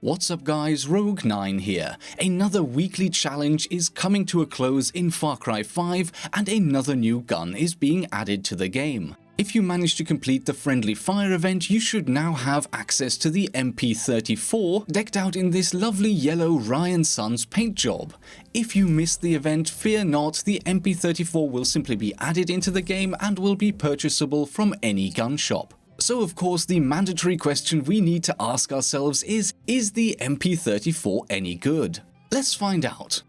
What's up guys, Rogue9 here. Another weekly challenge is coming to a close in Far Cry 5 and another new gun is being added to the game. If you manage to complete the Friendly Fire event, you should now have access to the MP34 decked out in this lovely yellow Ryan Sons paint job. If you missed the event, fear not, the MP34 will simply be added into the game and will be purchasable from any gun shop. So of course the mandatory question we need to ask ourselves is the MP34 any good? Let's find out.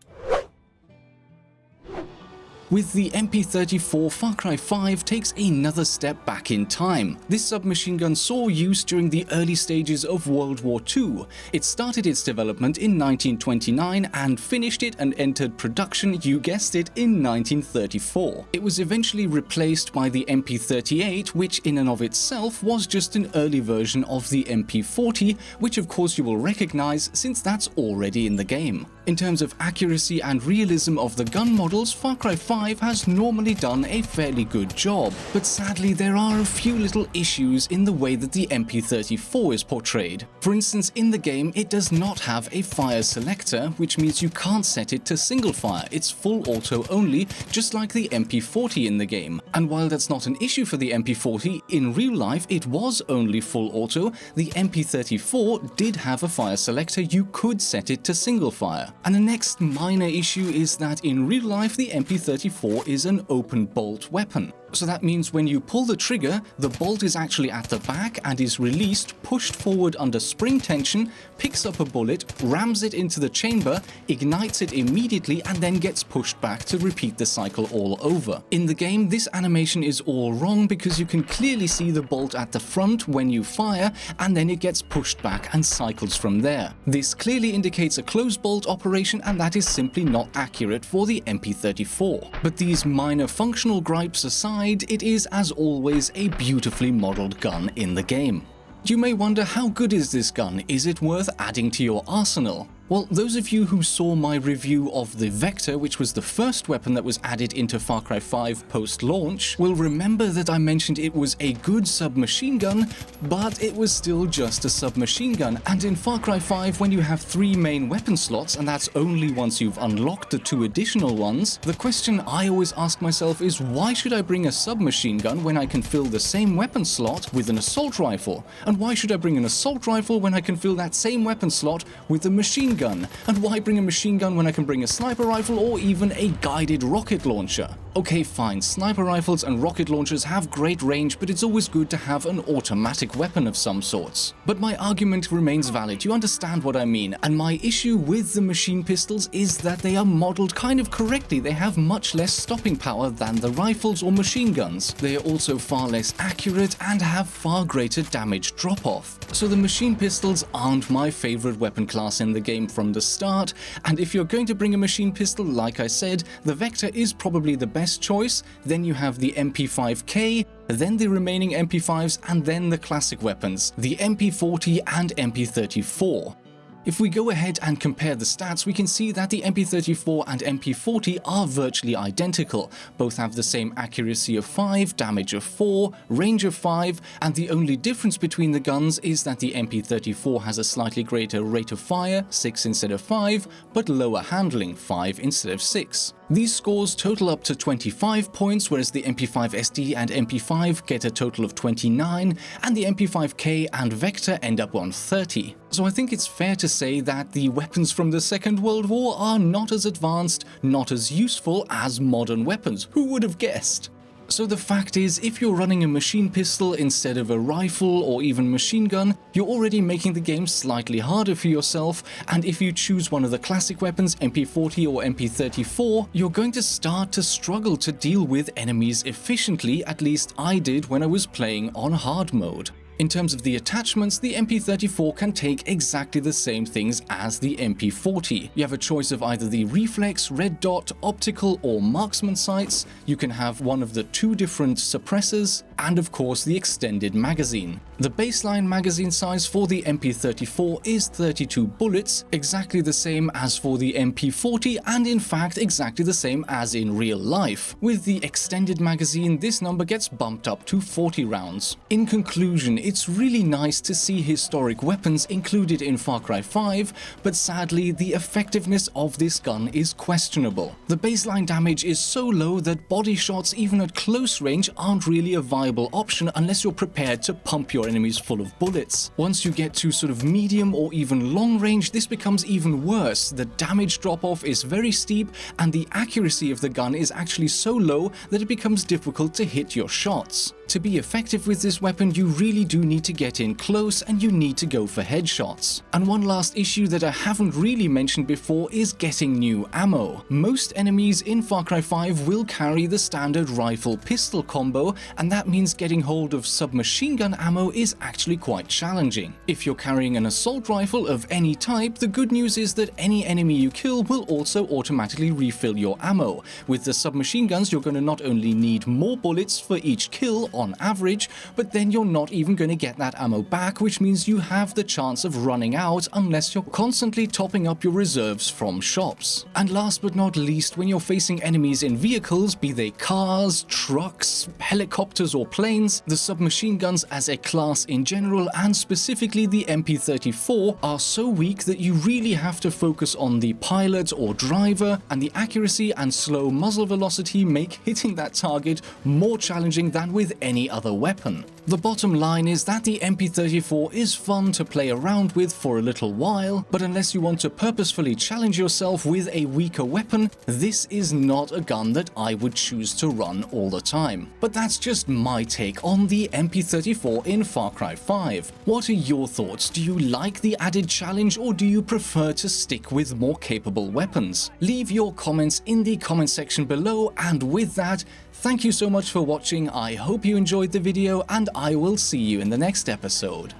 With the MP34, Far Cry 5 takes another step back in time. This submachine gun saw use during the early stages of World War II. It started its development in 1929 and finished it and entered production, you guessed it, in 1934. It was eventually replaced by the MP38, which in and of itself was just an early version of the MP40, which of course you will recognize since that's already in the game. In terms of accuracy and realism of the gun models, Far Cry 5 has normally done a fairly good job, but sadly there are a few little issues in the way that the MP34 is portrayed. For instance, in the game it does not have a fire selector, which means you can't set it to single fire, it's full auto only, just like the MP40 in the game. And while that's not an issue for the MP40, in real life it was only full auto, the MP34 did have a fire selector, you could set it to single fire. And the next minor issue is that in real life the MP34 is an open bolt weapon. So that means when you pull the trigger, the bolt is actually at the back and is released, pushed forward under spring tension, picks up a bullet, rams it into the chamber, ignites it immediately, and then gets pushed back to repeat the cycle all over. In the game, this animation is all wrong because you can clearly see the bolt at the front when you fire, and then it gets pushed back and cycles from there. This clearly indicates a closed bolt operation, and that is simply not accurate for the MP34. But these minor functional gripes aside, it is, as always, a beautifully modeled gun in the game. You may wonder, how good is this gun? Is it worth adding to your arsenal? Well, those of you who saw my review of the Vector, which was the first weapon that was added into Far Cry 5 post-launch, will remember that I mentioned it was a good submachine gun, but it was still just a submachine gun. And in Far Cry 5, when you have 3 main weapon slots, and that's only once you've unlocked the 2 additional ones, the question I always ask myself is, why should I bring a submachine gun when I can fill the same weapon slot with an assault rifle? And why should I bring an assault rifle when I can fill that same weapon slot with a machine gun? And why bring a machine gun when I can bring a sniper rifle or even a guided rocket launcher? Okay, fine, sniper rifles and rocket launchers have great range, but it's always good to have an automatic weapon of some sorts. But my argument remains valid, you understand what I mean, and my issue with the machine pistols is that they are modeled kind of correctly. They have much less stopping power than the rifles or machine guns. They are also far less accurate and have far greater damage drop-off. So the machine pistols aren't my favorite weapon class in the game from the start, and if you're going to bring a machine pistol, like I said, the Vector is probably the best choice. Then you have the MP5K, then the remaining MP5s, and then the classic weapons, the MP40 and MP34. If we go ahead and compare the stats, we can see that the MP34 and MP40 are virtually identical. Both have the same accuracy of 5, damage of 4, range of 5, and the only difference between the guns is that the MP34 has a slightly greater rate of fire, 6 instead of 5, but lower handling, 5 instead of 6. These scores total up to 25 points, whereas the MP5SD and MP5 get a total of 29, and the MP5K and Vector end up on 30. So I think it's fair to say that the weapons from the Second World War are not as advanced, not as useful as modern weapons. Who would have guessed? So the fact is, if you're running a machine pistol instead of a rifle or even machine gun, you're already making the game slightly harder for yourself, and if you choose one of the classic weapons, MP40 or MP34, you're going to start to struggle to deal with enemies efficiently, at least I did when I was playing on hard mode. In terms of the attachments, the MP34 can take exactly the same things as the MP40. You have a choice of either the reflex, red dot, optical or marksman sights. You can have one of the 2 different suppressors. and of course the extended magazine. The baseline magazine size for the MP34 is 32 bullets, exactly the same as for the MP40 and in fact exactly the same as in real life. With the extended magazine, this number gets bumped up to 40 rounds. In conclusion, it's really nice to see historic weapons included in Far Cry 5, but sadly the effectiveness of this gun is questionable. The baseline damage is so low that body shots even at close range aren't really a viable option unless you're prepared to pump your enemies full of bullets. Once you get to sort of medium or even long range, this becomes even worse. The damage drop-off is very steep and the accuracy of the gun is actually so low that it becomes difficult to hit your shots. To be effective with this weapon, you really do need to get in close and you need to go for headshots. And one last issue that I haven't really mentioned before is getting new ammo. Most enemies in Far Cry 5 will carry the standard rifle-pistol combo, and that means getting hold of submachine gun ammo is actually quite challenging. If you're carrying an assault rifle of any type, the good news is that any enemy you kill will also automatically refill your ammo. With the submachine guns, you're going to not only need more bullets for each kill on average, but then you're not even going to get that ammo back, which means you have the chance of running out unless you're constantly topping up your reserves from shops. And last but not least, when you're facing enemies in vehicles, be they cars, trucks, helicopters or planes, the submachine guns as a class in general, and specifically the MP34, are so weak that you really have to focus on the pilot or driver, and the accuracy and slow muzzle velocity make hitting that target more challenging than with any other weapon. The bottom line is that the MP34 is fun to play around with for a little while, but unless you want to purposefully challenge yourself with a weaker weapon, this is not a gun that I would choose to run all the time. But that's just my take on the MP34 in Far Cry 5. What are your thoughts? Do you like the added challenge, or do you prefer to stick with more capable weapons? Leave your comments in the comment section below, and with that, thank you so much for watching. I hope you enjoyed the video, and I will see you in the next episode.